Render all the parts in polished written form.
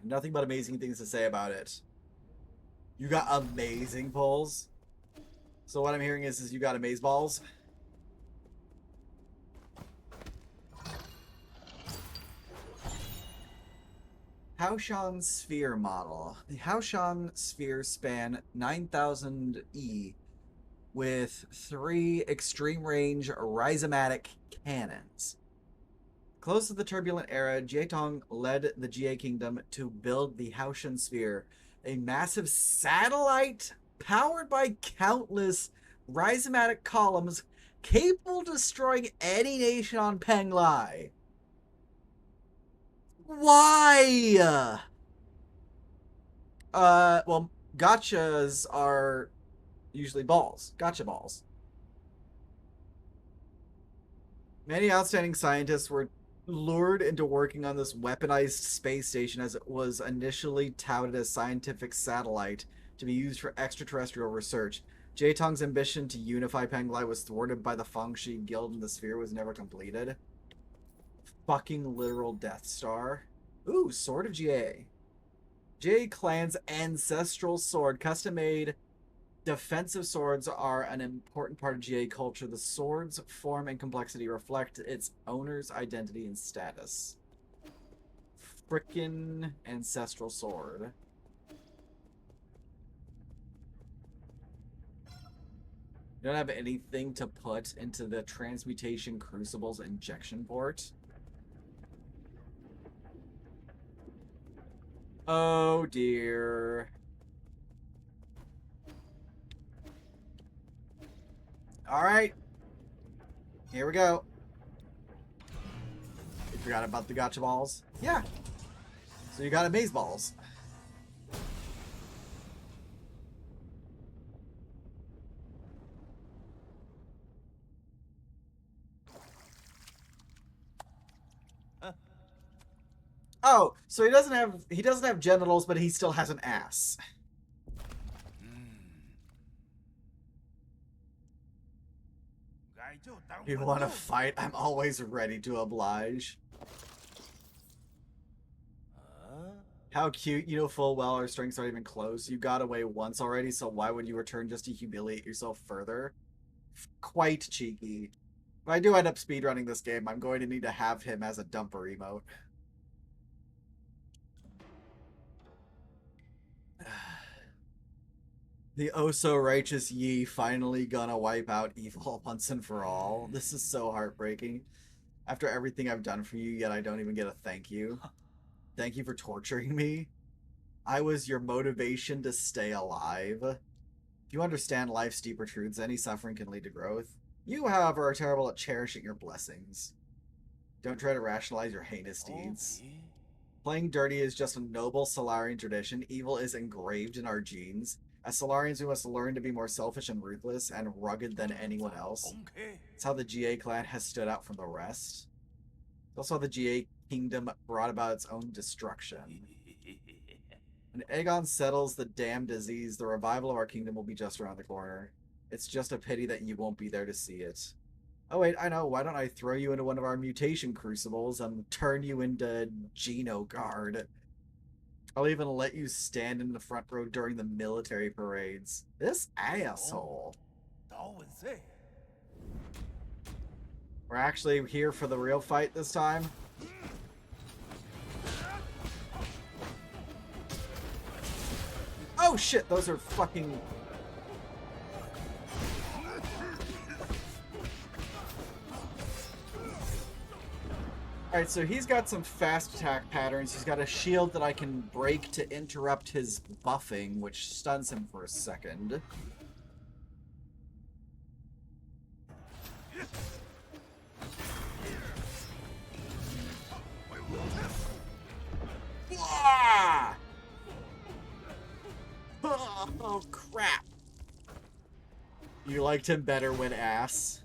Nothing but amazing things to say about it. You got amazing pulls. So what I'm hearing is you got amaze balls. Haoshan Sphere model. The Haoshan Sphere span 9,000 E with 3 extreme range rhizomatic cannons. Close to the turbulent era, Jietong led the Jie Kingdom to build the Haoshan Sphere, a massive satellite powered by countless rhizomatic columns capable of destroying any nation on Penglai. Why? Well, gotchas are usually balls. Gotcha balls. Many outstanding scientists were lured into working on this weaponized space station as it was initially touted as scientific satellite to be used for extraterrestrial research. Jaitong's ambition to unify Penglai was thwarted by the Fangxi Guild and the sphere was never completed. Fucking literal Death Star. Ooh, Sword of GA. GA clan's ancestral sword, custom made defensive swords are an important part of GA culture. The sword's form and complexity reflect its owner's identity and status. Frickin' ancestral sword. You don't have anything to put into the Transmutation Crucible's injection port? Oh dear. Alright. Here we go. You forgot about the gotcha balls? Yeah. So you got amaze balls. Oh, so he doesn't have genitals, but he still has an ass. You want to fight? I'm always ready to oblige. How cute. You know full well our strengths aren't even close. You got away once already, so why would you return just to humiliate yourself further? Quite cheeky. If I do end up speedrunning this game, I'm going to need to have him as a dumper emote. The oh so righteous Yi finally gonna wipe out evil once and for all. This is so heartbreaking. After everything I've done for you, yet I don't even get a thank you. Thank you for torturing me. I was your motivation to stay alive. If you understand life's deeper truths, any suffering can lead to growth. You, however, are terrible at cherishing your blessings. Don't try to rationalize your heinous deeds. Playing dirty is just a noble Solarian tradition. Evil is engraved in our genes. As Solarians, we must learn to be more selfish and ruthless and rugged than anyone else. It's how the GA clan has stood out from the rest. It's also how the GA kingdom brought about its own destruction. When Aegon settles the damn disease, the revival of our kingdom will be just around the corner. It's just a pity that you won't be there to see it. Oh wait, I know, why don't I throw you into one of our mutation crucibles and turn you into Geno Guard? I'll even let you stand in the front row during the military parades. This asshole. We're actually here for the real fight this time. Oh shit, those are fucking... Alright, so he's got some fast attack patterns. He's got a shield that I can break to interrupt his buffing, which stuns him for a second. Ah! Oh, crap. You liked him better when ass.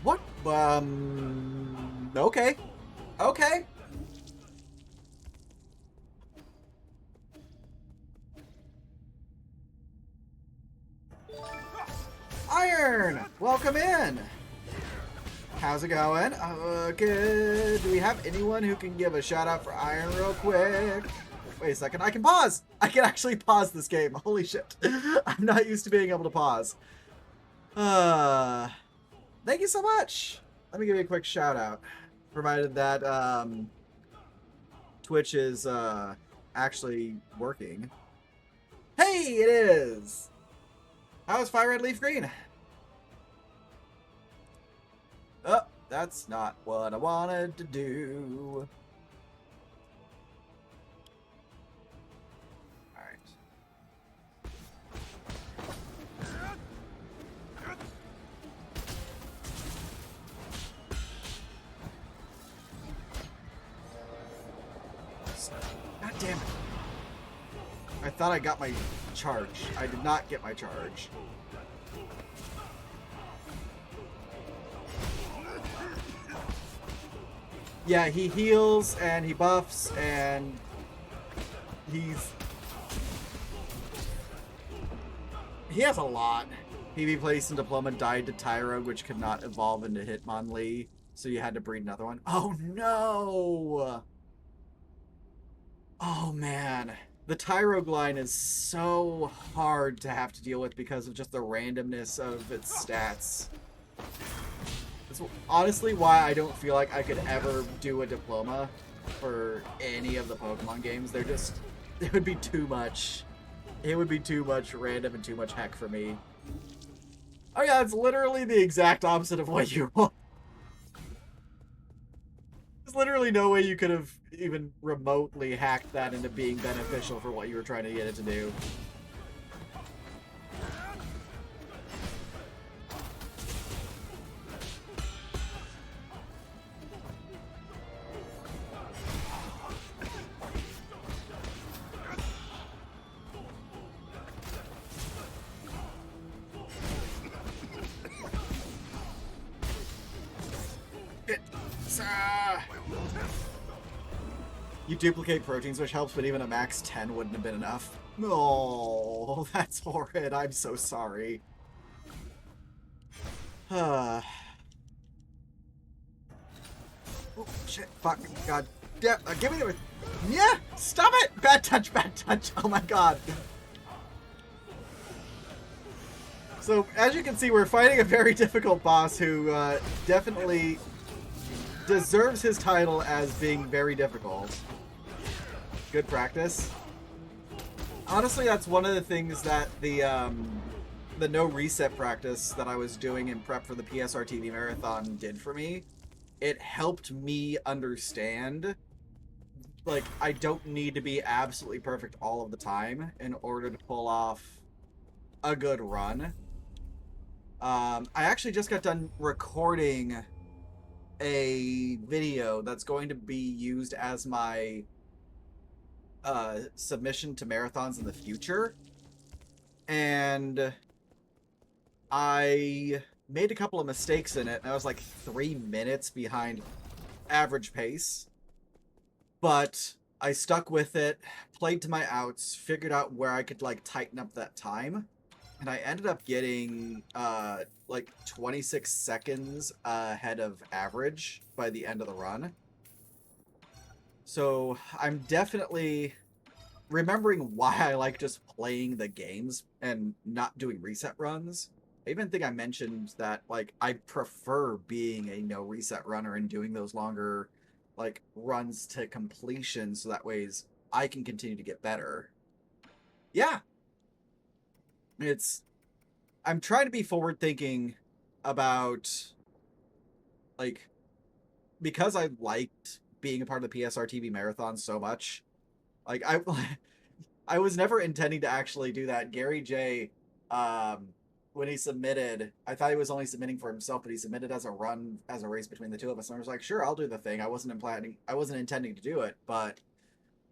What? Okay. Okay. Iron! Welcome in! How's it going? Good. Do we have anyone who can give a shout out for Iron real quick? Wait a second. I can pause! I can actually pause this game. Holy shit. I'm not used to being able to pause. Thank you so much. Let me give you a quick shout out. Provided that Twitch is actually working. Hey, it is! How's Fire Red Leaf Green? Oh, that's not what I wanted to do. Alright. God damn it. I thought I got my charge. I did not get my charge. Yeah, he heals and he buffs and he has a lot. PB placed in Diploma died to Tyrog, which could not evolve into Hitmonlee, so you had to breed another one. Oh no! Oh man. The Tyrog line is so hard to have to deal with because of just the randomness of its stats. That's honestly why I don't feel like I could ever do a Diploma for any of the Pokemon games. They're just... it would be too much. It would be too much random and too much heck for me. Oh yeah, it's literally the exact opposite of what you want. There's literally no way you could have even remotely hacked that into being beneficial for what you were trying to get it to do. You duplicate proteins, which helps, but even a max 10 wouldn't have been enough. Oh, that's horrid. I'm so sorry. Oh, shit. Fuck. God. Give me the... yeah! Stop it! Bad touch, bad touch. Oh my god. So, as you can see, we're fighting a very difficult boss who definitely deserves his title as being very difficult. Good practice. Honestly, that's one of the things that the no reset practice that I was doing in prep for the PSR TV marathon did for me. It helped me understand, like, I don't need to be absolutely perfect all of the time in order to pull off a good run. I actually just got done recording a video that's going to be used as my submission to marathons in the future, and I made a couple of mistakes in it, and I was like 3 minutes behind average pace, but I stuck with it, played to my outs, figured out where I could like tighten up that time, and I ended up getting like 26 seconds ahead of average by the end of the run. So I'm definitely remembering why I like just playing the games and not doing reset runs. I even think I mentioned that, like, I prefer being a no reset runner and doing those longer, like, runs to completion so that ways I can continue to get better. Yeah. I'm trying to be forward thinking about, like, because I liked being a part of the PSR TV marathon so much, like, I was never intending to actually do that. Gary J, when he submitted, I thought he was only submitting for himself, but he submitted as a run, as a race between the two of us. And I was like, sure, I'll do the thing. I wasn't intending to do it, but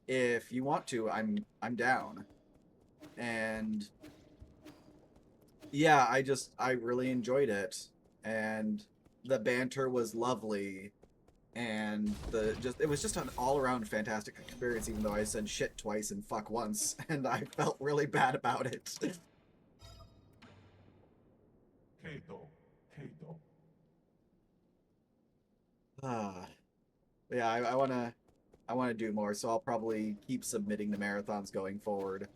if you want to, I'm down. And yeah, I really enjoyed it, and the banter was lovely, and it was just an all-around fantastic experience, even though I said shit twice and fuck once, and I felt really bad about it. Yeah, I wanna do more, so I'll probably keep submitting the marathons going forward.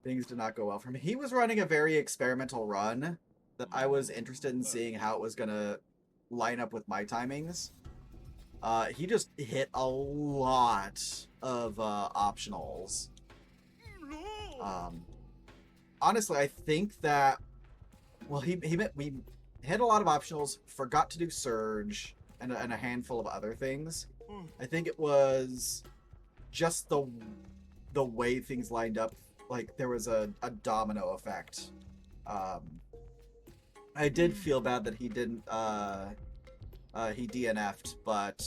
Things did not go well for him. He was running a very experimental run that I was interested in seeing how it was gonna line up with my timings. He just hit a lot of optionals. Honestly, I think that we hit a lot of optionals, forgot to do surge, and a handful of other things. I think it was just the way things lined up. Like there was a domino effect. I did feel bad that he didn't he DNF'd, but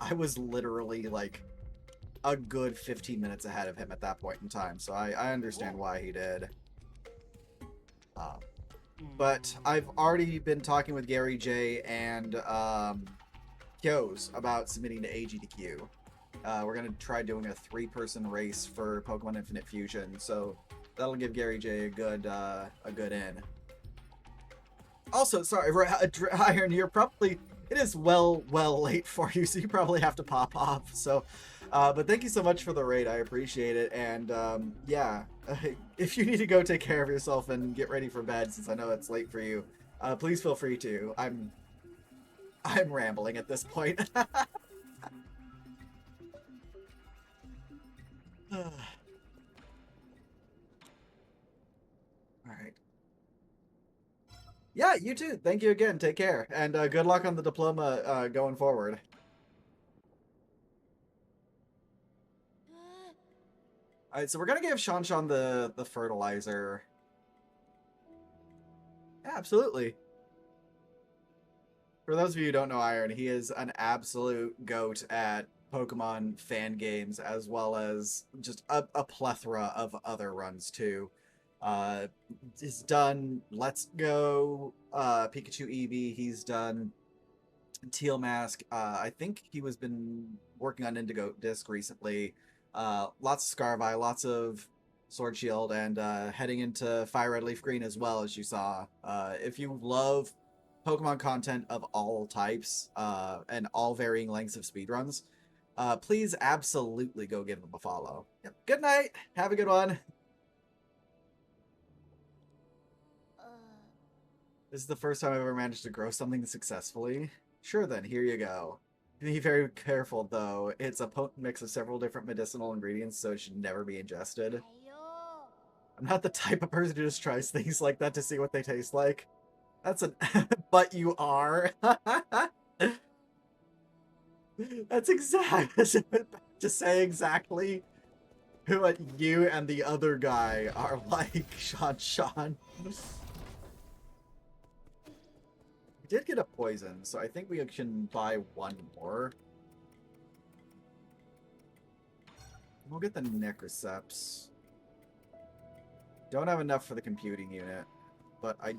I was literally like a good 15 minutes ahead of him at that point in time, so I understand why he did. But I've already been talking with Gary J and Kyos about submitting to AGDQ. We're gonna try doing a 3-person race for Pokemon Infinite Fusion, so that'll give Gary J a good in. Also, sorry, Iron, you're probably it is well late for you, so you probably have to pop off. So, but thank you so much for the raid. I appreciate it, and yeah, if you need to go take care of yourself and get ready for bed, since I know it's late for you, please feel free to. I'm rambling at this point. All right. Yeah, you too. Thank you again. Take care, and good luck on the diploma going forward. All right, so we're gonna give Shanshan the fertilizer. Yeah, absolutely. For those of you who don't know Iron, he is an absolute goat at Pokemon fan games, as well as just a plethora of other runs too. He's done Let's Go, Pikachu Eevee. He's done Teal Mask. I think he was been working on Indigo Disc recently. Lots of Scarvi, lots of Sword Shield, and heading into Fire Red Leaf Green as well, as you saw. If you love Pokemon content of all types and all varying lengths of speedruns, please absolutely go give him a follow. Yep. Good night. Have a good one. This is the first time I've ever managed to grow something successfully. Sure then, here you go. Be very careful though. It's a potent mix of several different medicinal ingredients, so it should never be ingested. I'm not the type of person who just tries things like that to see what they taste like. That's an but you are. That's exactly to say exactly what you and the other guy are like, Sean. We did get a poison, so I think we can buy one more. We'll get the Necroceps. Don't have enough for the computing unit, but I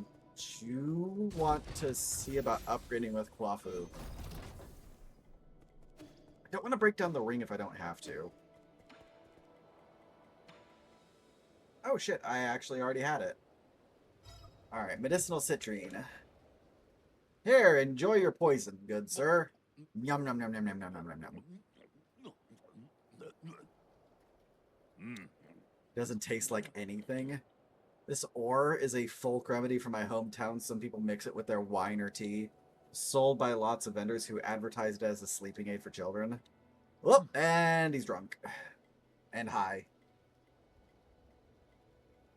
do want to see about upgrading with Quafu. I don't want to break down the ring if I don't have to. Oh shit, I actually already had it. Alright, medicinal citrine. Here, enjoy your poison, good sir. Yum yum yum yum yum yum yum yum. Doesn't taste like anything. This ore is a folk remedy from my hometown. Some people mix it with their wine or tea. Sold by lots of vendors who advertised it as a sleeping aid for children. Whoop, and he's drunk. And high.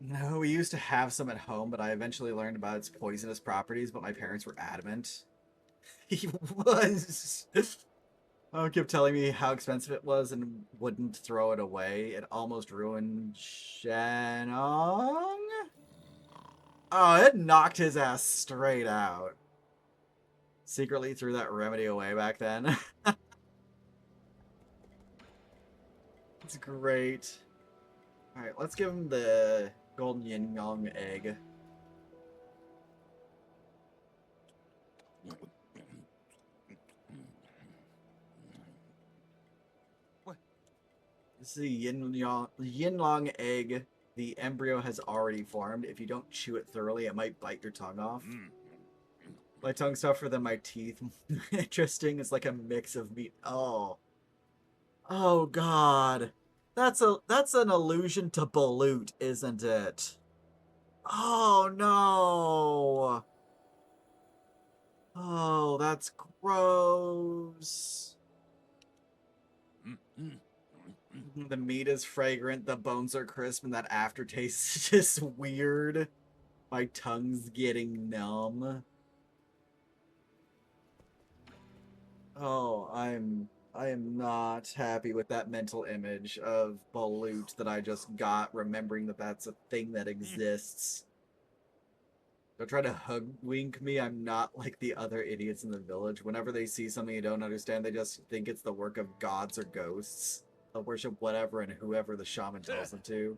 No, we used to have some at home, but I eventually learned about its poisonous properties, but my parents were adamant. He was. Oh, kept telling me how expensive it was and wouldn't throw it away. It almost ruined Shenong? Oh, it knocked his ass straight out. Secretly threw that remedy away back then. It's great. Alright, let's give him the golden yin yang egg. This is a yin long egg. The embryo has already formed. If you don't chew it thoroughly, it might bite your tongue off. My tongue's tougher than my teeth. Interesting. It's like a mix of meat. Oh. Oh God. That's an allusion to balut, isn't it? Oh no. Oh, that's gross. The meat is fragrant, the bones are crisp, and that aftertaste is just weird. My tongue's getting numb. Oh, I am not happy with that mental image of balut that I just got, remembering that that's a thing that exists. Don't try to hoodwink me. I'm not like the other idiots in the village. Whenever they see something you don't understand, they just think it's the work of gods or ghosts. They'll worship whatever and whoever the shaman tells them to.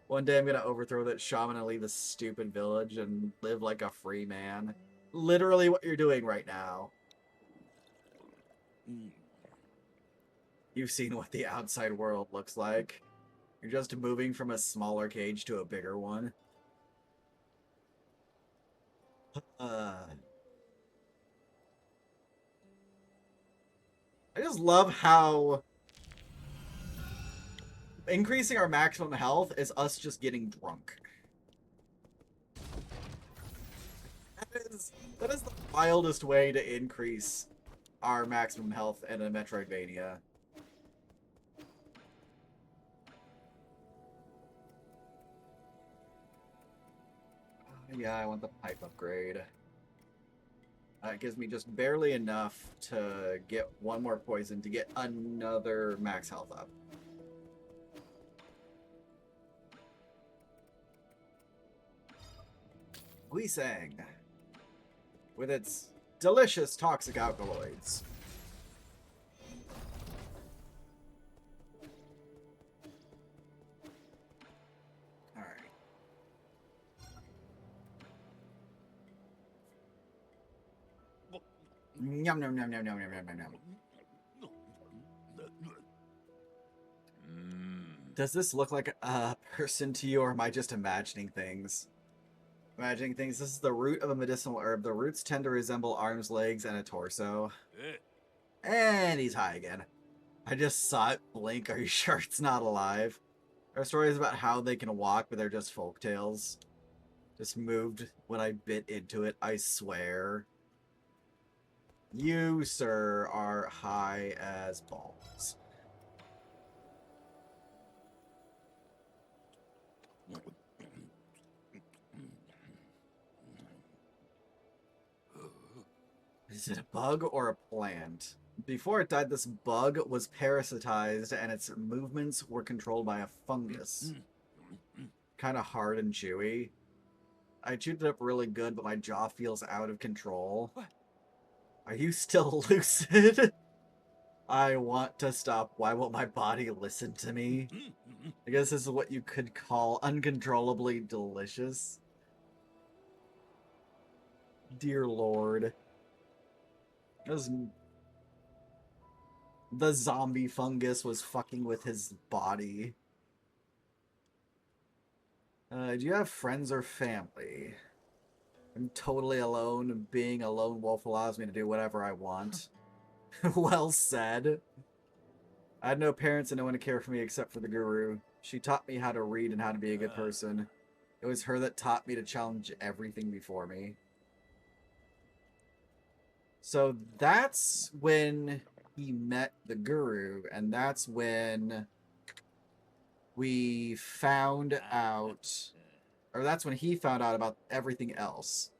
One day I'm gonna overthrow that shaman and leave this stupid village and live like a free man. Literally what you're doing right now. You've seen what the outside world looks like. You're just moving from a smaller cage to a bigger one. I just love how increasing our maximum health is us just getting drunk. That is the wildest way to increase our maximum health in a Metroidvania. Yeah, I want the pipe upgrade. It gives me just barely enough to get one more poison to get another max health up. Guisang, with its delicious toxic alkaloids. Yum, yum, yum, yum, yum, yum, yum, yum. Does this look like a person to you, or am I just imagining things? Imagining things. This is the root of a medicinal herb. The roots tend to resemble arms, legs, and a torso. And he's high again. I just saw it blink. Are you sure it's not alive? There are stories about how they can walk, but they're just folktales. Just moved when I bit into it, I swear. You, sir, are high as balls. Is it a bug or a plant? Before it died, this bug was parasitized and its movements were controlled by a fungus. Kind of hard and chewy. I chewed it up really good, but my jaw feels out of control. Are you still lucid? I want to stop. Why won't my body listen to me? I guess this is what you could call uncontrollably delicious. Dear Lord. The zombie fungus was fucking with his body. Do you have friends or family? I'm totally alone. Being a lone wolf allows me to do whatever I want. Well said. I had no parents and no one to care for me except for the guru. She taught me how to read and how to be a good person. It was her that taught me to challenge everything before me. So that's when he met the guru, and that's when we found out, or that's when he found out about everything else.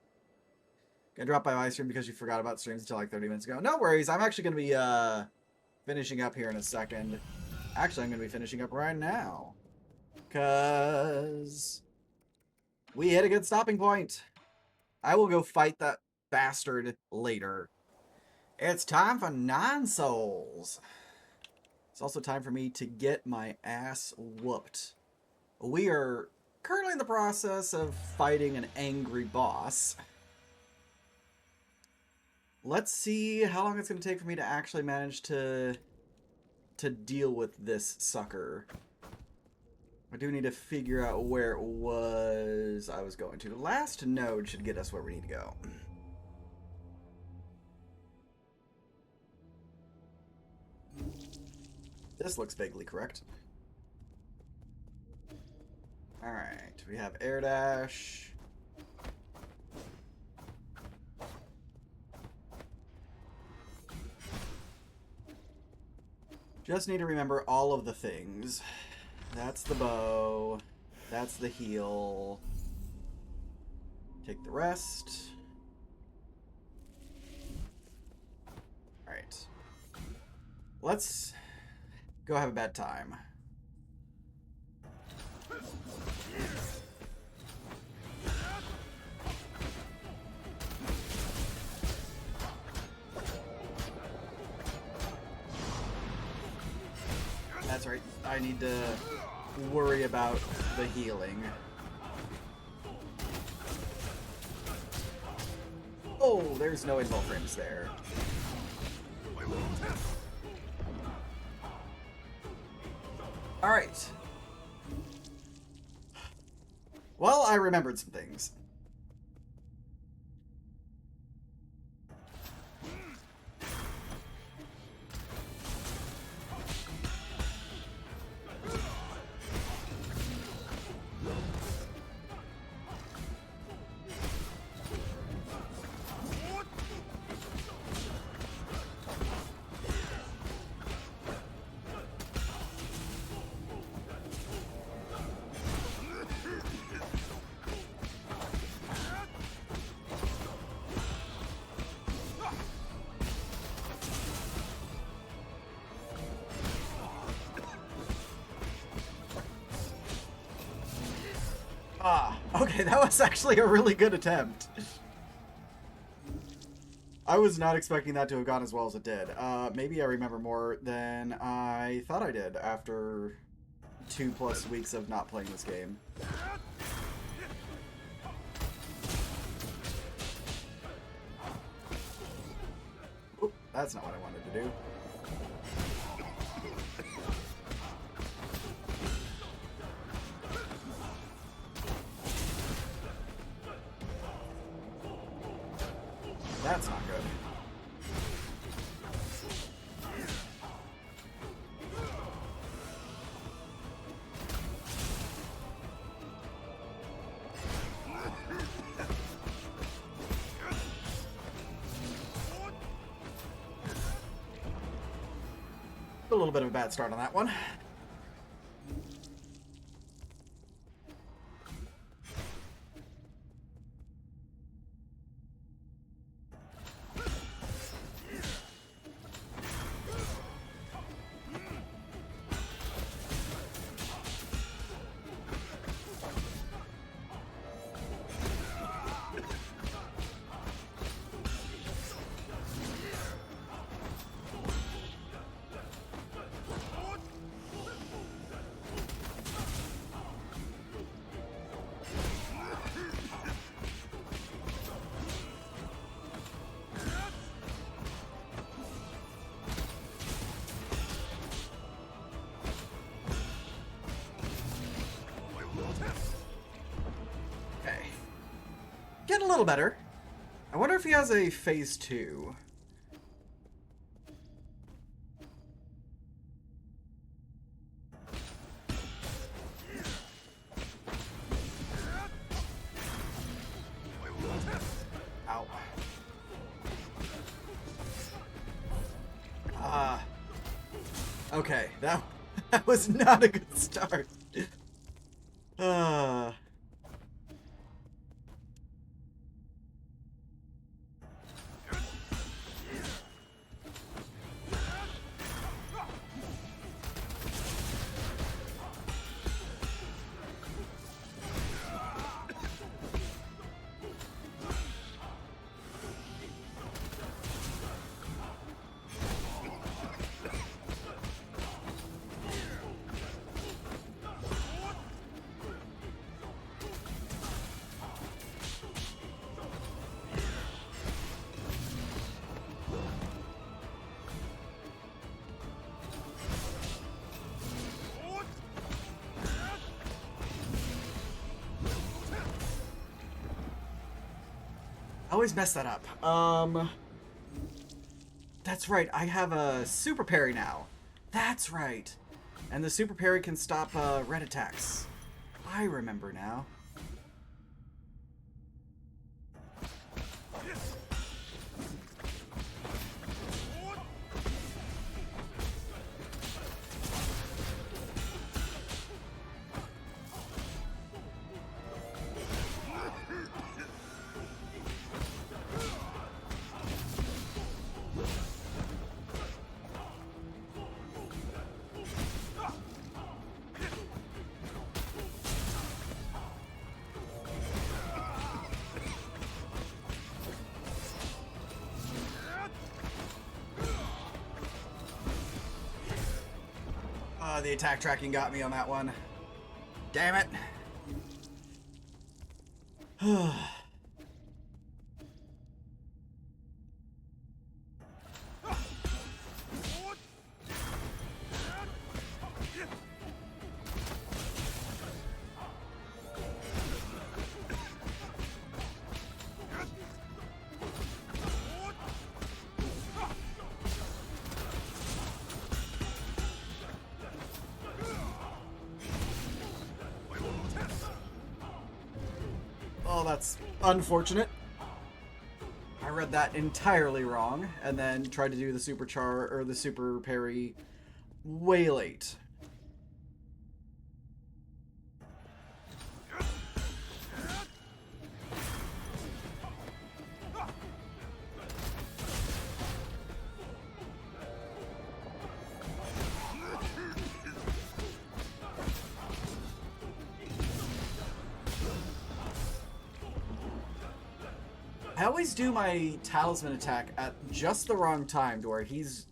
Gonna drop by my stream because you forgot about streams until like 30 minutes ago. No worries, I'm actually gonna be finishing up here in a second. Actually, I'm gonna be finishing up right now. Cause we hit a good stopping point. I will go fight that bastard later. It's time for 9 souls. It's also time for me to get my ass whooped. We are currently in the process of fighting an angry boss. Let's see how long it's going to take for me to actually manage to to deal with this sucker. I do need to figure out where it was I was going to. The last node should get us where we need to go. This looks vaguely correct. Alright, we have air dash. Just need to remember all of the things. That's the bow. That's the heal. Take the rest. Alright. Let's go have a bad time. That's right. I need to worry about the healing. Oh, there's no invul frames there. Alright. Well, I remembered some things. Ah, okay, that was actually a really good attempt. I was not expecting that to have gone as well as it did. Maybe I remember more than I thought I did after 2+ weeks of not playing this game. Oop, that's not what I wanted to do. That's not good. A little bit of a bad start on that one. Getting a little better. I wonder if he has a phase 2. Ow. Okay, that was not a good start. always mess that up. That's right. I have a super parry now. That's right. And the super parry can stop red attacks. I remember now. The attack tracking got me on that one. Damn it. Oh, that's unfortunate. I read that entirely wrong, and then tried to do the super char or the super parry way late. I always do my talisman attack at just the wrong time to where he's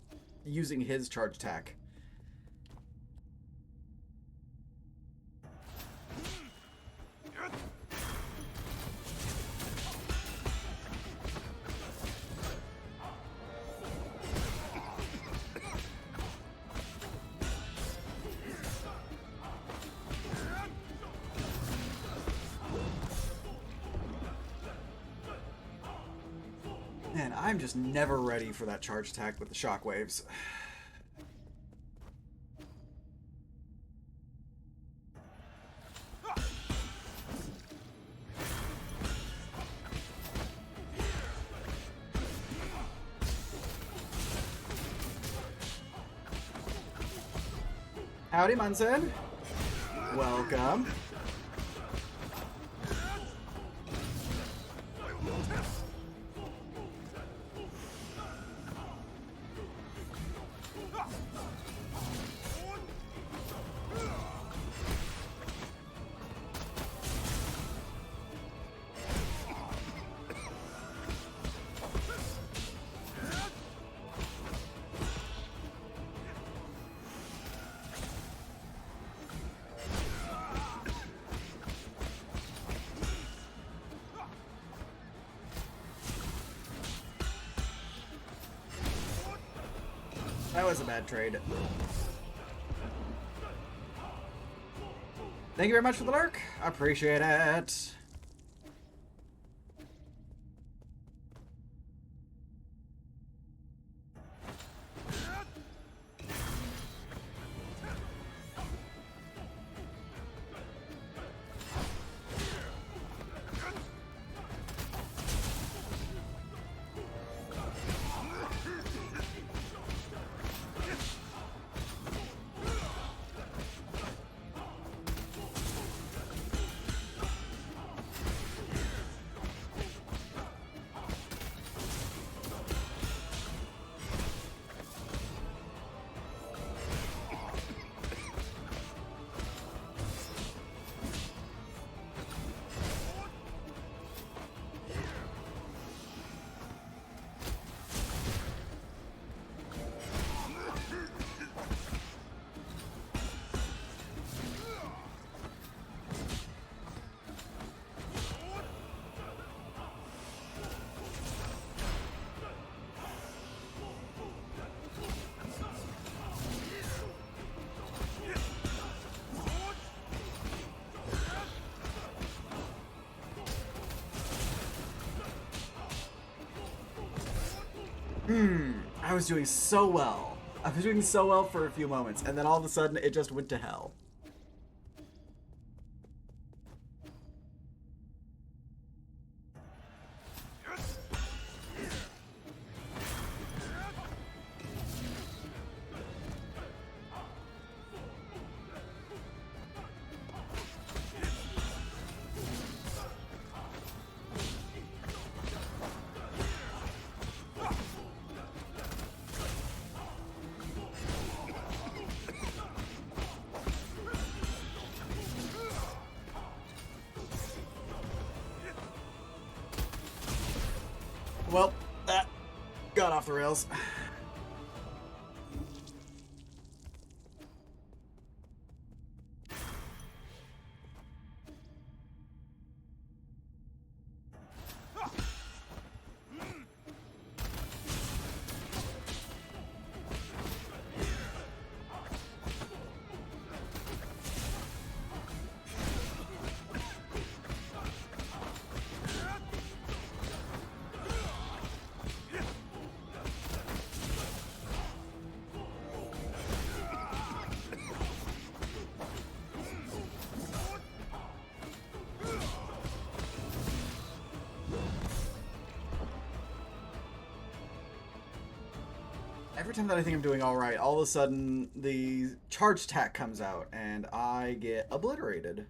using his charge attack. Man, I'm just never ready for that charge attack with the shockwaves. Howdy, Munson. Welcome. That was a bad trade. Thank you very much for the lurk. I appreciate it. I was doing so well. I was doing so well for a few moments, and then all of a sudden it just went to hell. Well, that got off the rails. Every time that I think I'm doing all right, all of a sudden the charge attack comes out and I get obliterated.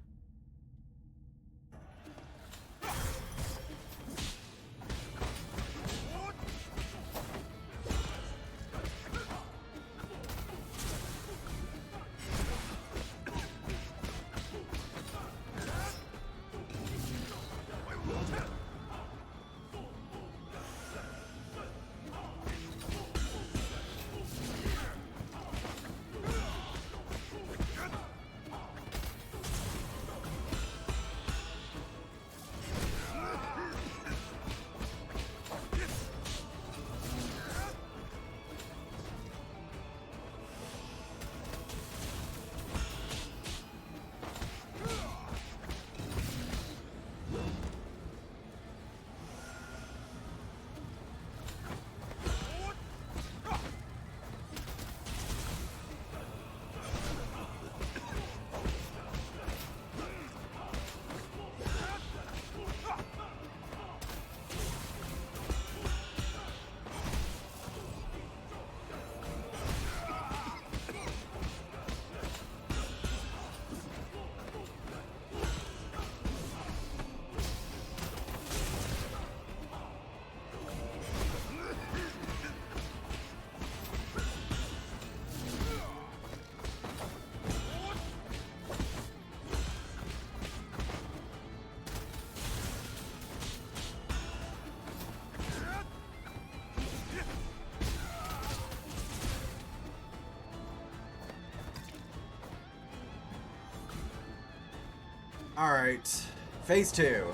Alright, phase 2.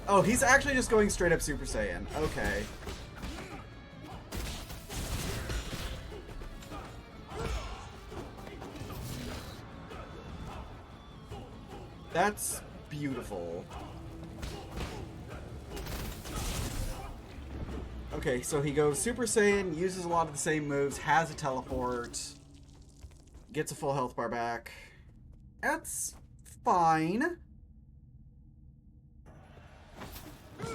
Oh, he's actually just going straight up Super Saiyan. Okay. That's beautiful. Okay, so he goes Super Saiyan, uses a lot of the same moves, has a teleport, gets a full health bar back. That's fine. I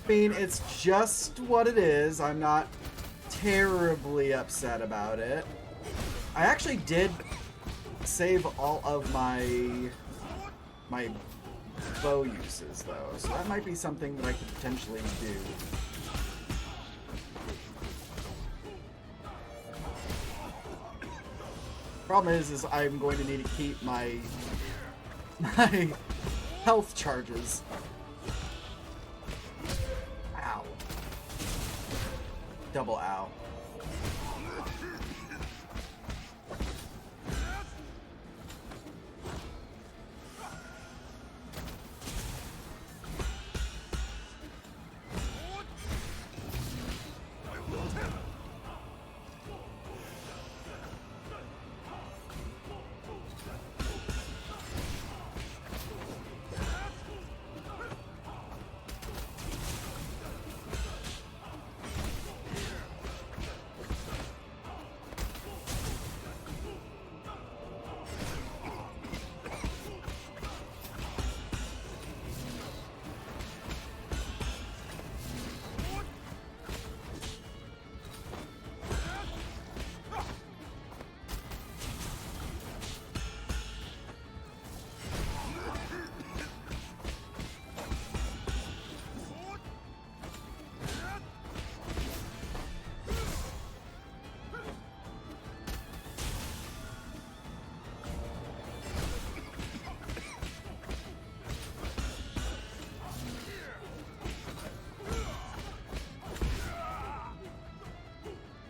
mean, it's just what it is. I'm not terribly upset about it. I actually did save all of my bow uses, though, so that might be something that I could potentially do. Problem is I'm going to need to keep my health charges. Ow. Double ow.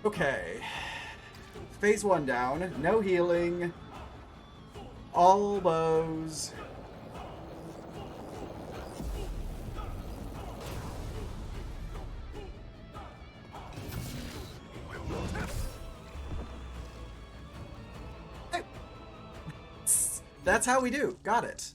Okay. Phase 1 down. No healing. All bows. That's how we do. Got it.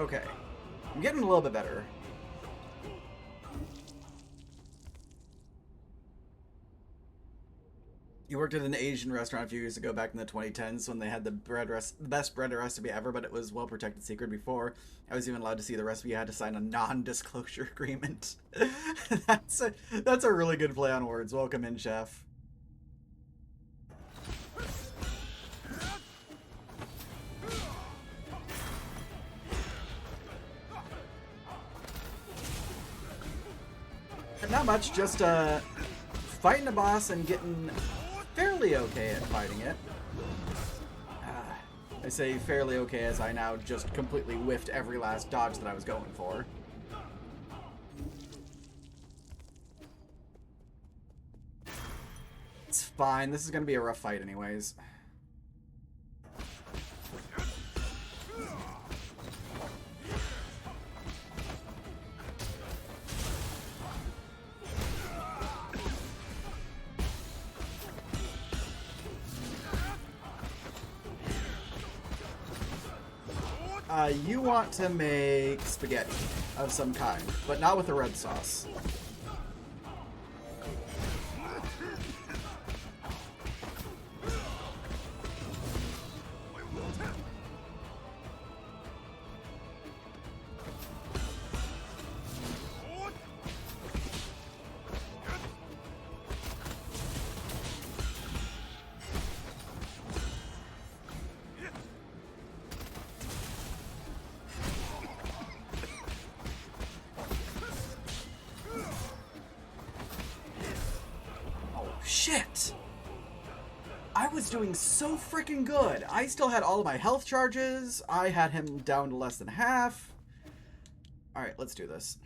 Okay. I'm getting a little bit better. You worked at an Asian restaurant a few years ago back in the 2010s when they had the best bread recipe ever, but it was well-protected secret before I was even allowed to see the recipe. You had to sign a non-disclosure agreement. That's a really good play on words. Welcome in, chef. Not much, just fighting a boss and getting fairly okay at fighting it. I say fairly okay as I now just completely whiffed every last dodge that I was going for. It's fine, this is gonna be a rough fight anyways. You want to make spaghetti of some kind, but not with the red sauce. Shit! I was doing so freaking good. I still had all of my health charges. I had him down to less than half. Alright, let's do this.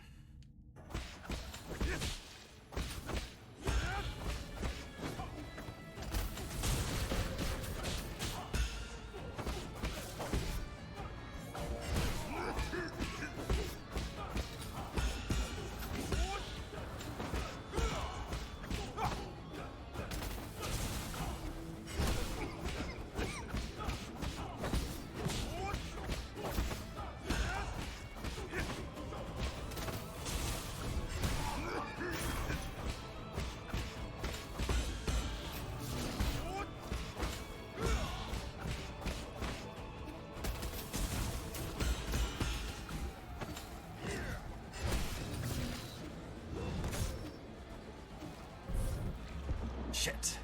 Shit.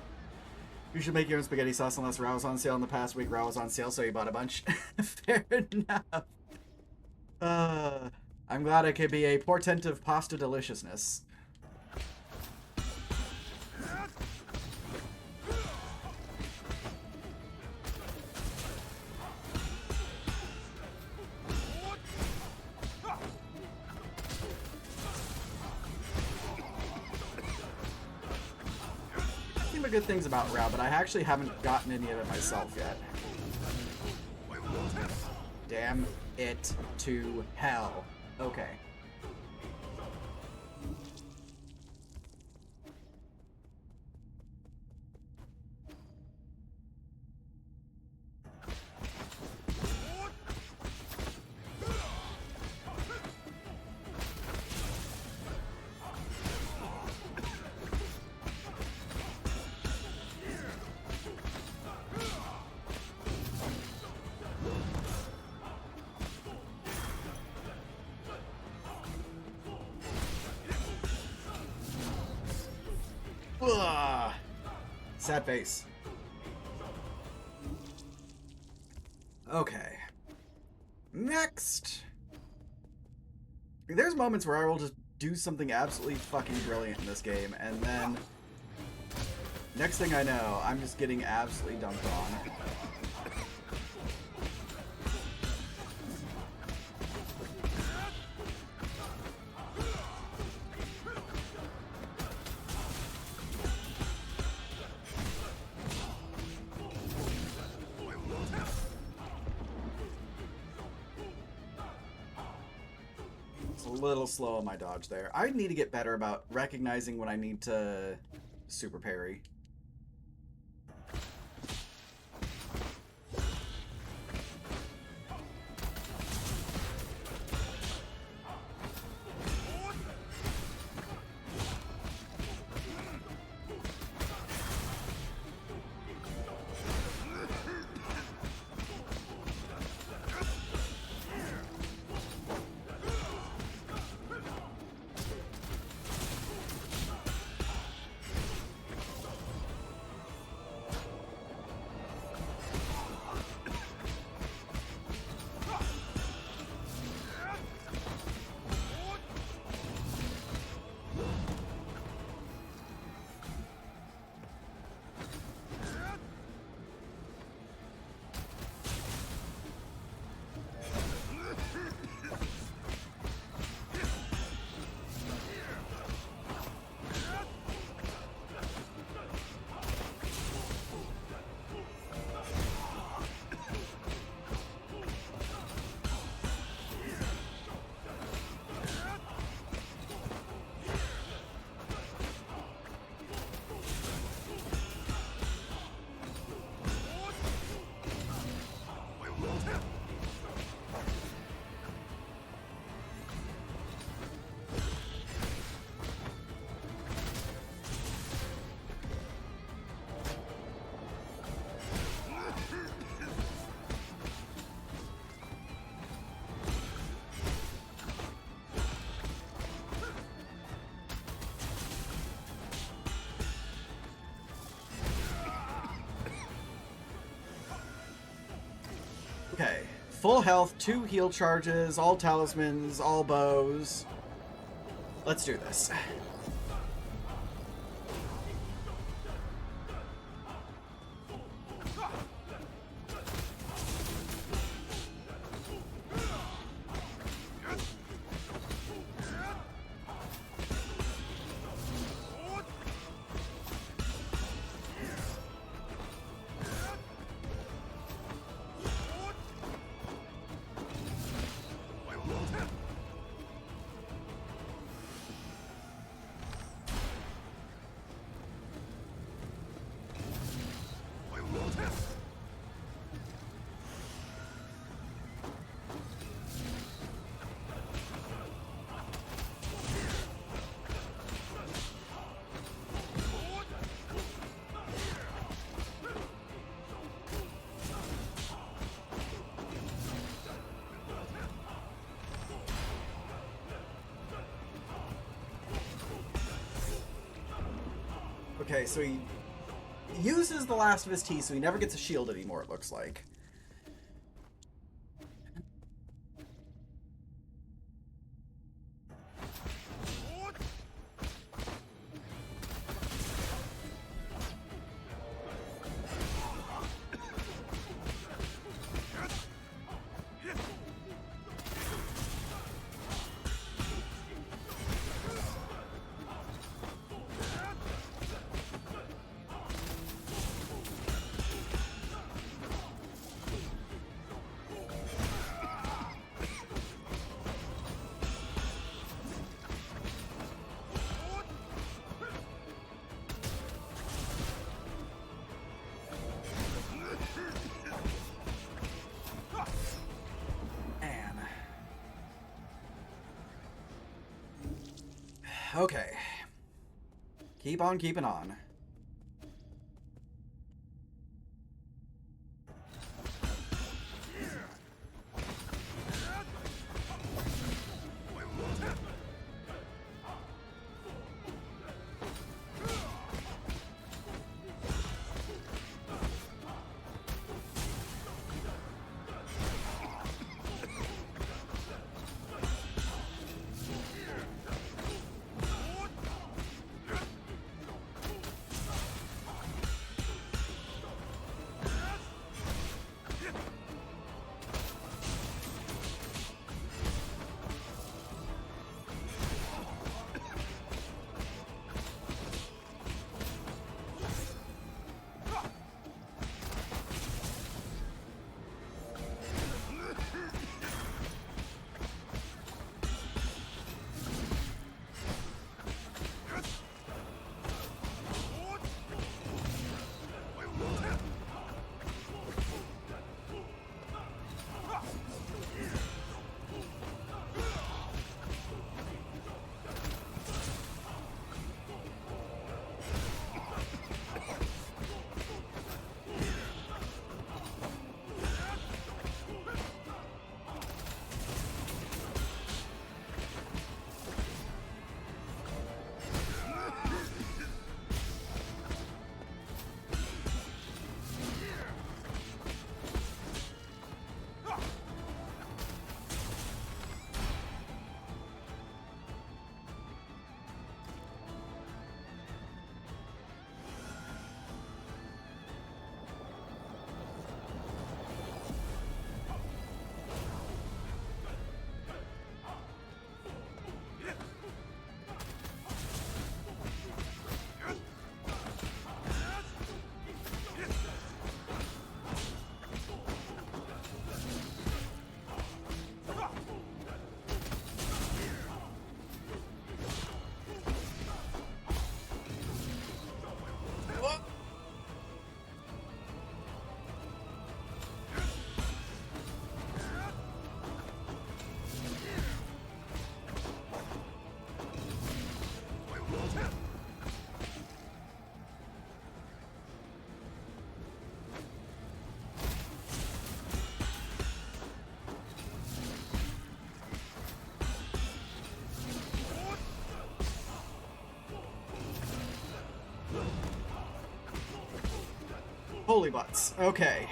You should make your own spaghetti sauce unless Rao was on sale in the past week. Rao was on sale, so you bought a bunch. Fair enough. I'm glad I could be a portent of pasta deliciousness. of good things about Rao, but I actually haven't gotten any of it myself yet. Damn it to hell. Okay. Ugh. Sad face. Okay. Next. There's moments where I will just do something absolutely fucking brilliant in this game, and then next thing I know, I'm just getting absolutely dunked on. A little slow on my dodge there. I need to get better about recognizing when I need to super parry. Okay, full health, 2 heal charges, all talismans, all bows. Let's do this. Okay, so he uses the last of his tea, so he never gets a shield anymore, it looks like. Okay. Keep on keeping on. Holy butts. Okay.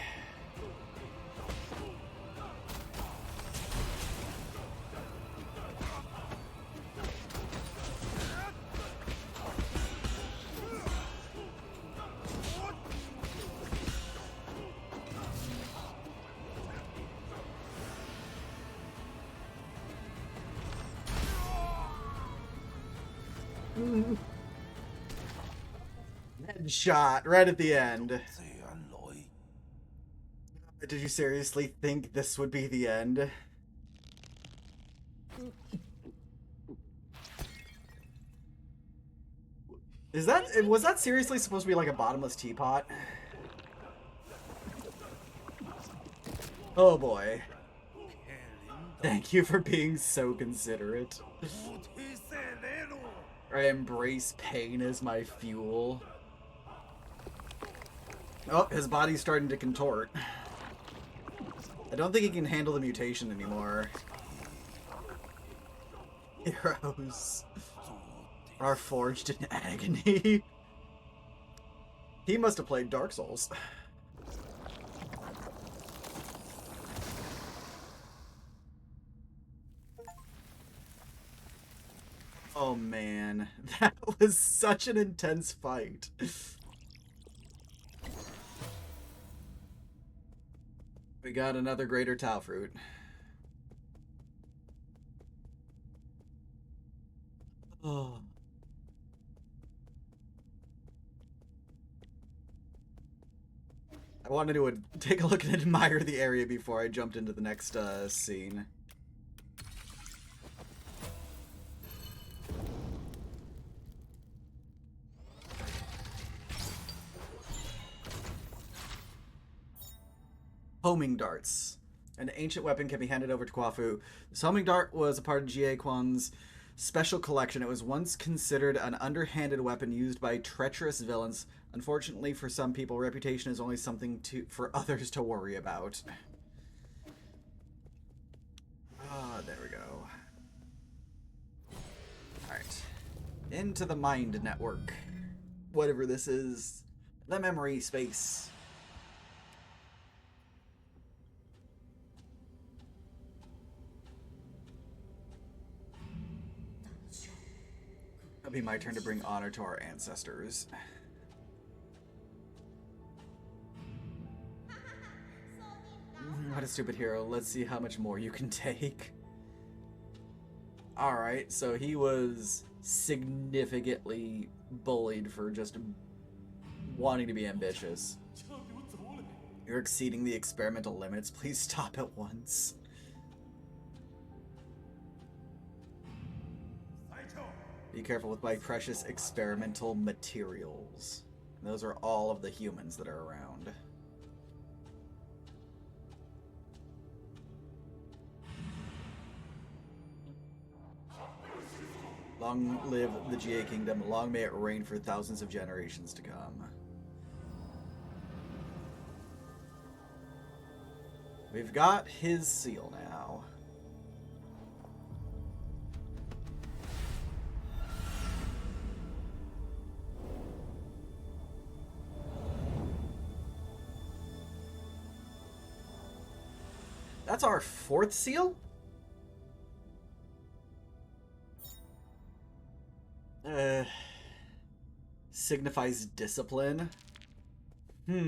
Headshot right at the end. Did you seriously think this would be the end? Was that seriously supposed to be like a bottomless teapot? Oh boy. Thank you for being so considerate. I embrace pain as my fuel. Oh, his body's starting to contort. I don't think he can handle the mutation anymore. Heroes are forged in agony. He must have played Dark Souls. Oh man, that was such an intense fight. We got another greater Tau fruit. Oh. I wanted to take a look and admire the area before I jumped into the next scene. Homing darts. An ancient weapon can be handed over to Kwafu. This homing dart was a part of Jie Quan's Special collection. It was once considered an underhanded weapon used by treacherous villains. Unfortunately, for some people, reputation is only something for others to worry about. Ah, there we go. Alright. Into the mind network. Whatever this is. The memory space. It'll be my turn to bring honor to our ancestors. What a stupid hero. Let's see how much more you can take. Alright, so he was significantly bullied for just wanting to be ambitious. You're exceeding the experimental limits. Please stop at once. Be careful with my precious experimental materials. Those are all of the humans that are around. Long live the GA Kingdom. Long may it reign for thousands of generations to come. We've got his seal now. That's our 4th seal? Signifies discipline. Alright,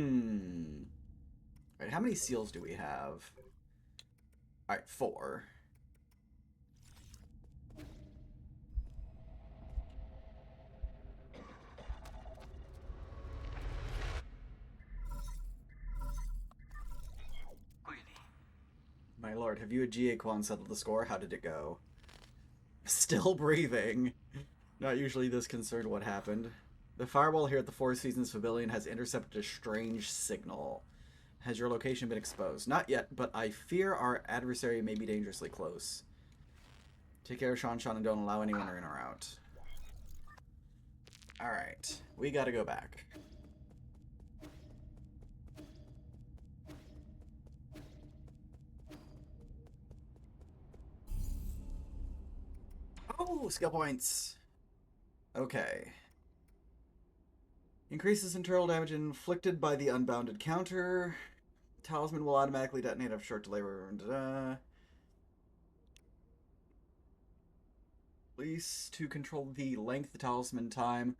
how many seals do we have? Alright, 4. My lord, have you and GA Quan settled the score? How did it go? Still breathing. Not usually this concerned what happened. The firewall here at the Four Seasons Pavilion has intercepted a strange signal. Has your location been exposed? Not yet, but I fear our adversary may be dangerously close. Take care of Shan and don't allow anyone in or out. Alright, we gotta go back. Oh, skill points. Okay. Increases internal damage inflicted by the unbounded counter. Talisman will automatically detonate after short delay. Release to control the length of talisman time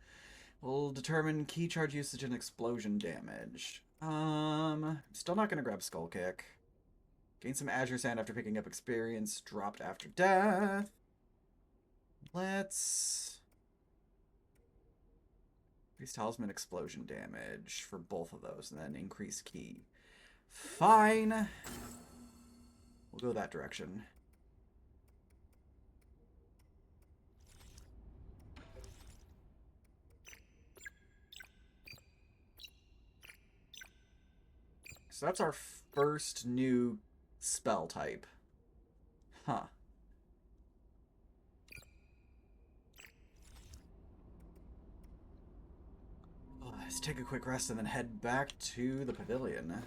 will determine key charge usage and explosion damage. Still not gonna grab Skull Kick. Gain some Azure Sand after picking up experience dropped after death. Let's increase talisman explosion damage for both of those, and then increase key. Fine. We'll go that direction. So that's our first new spell type. Huh. Let's take a quick rest and then head back to the pavilion.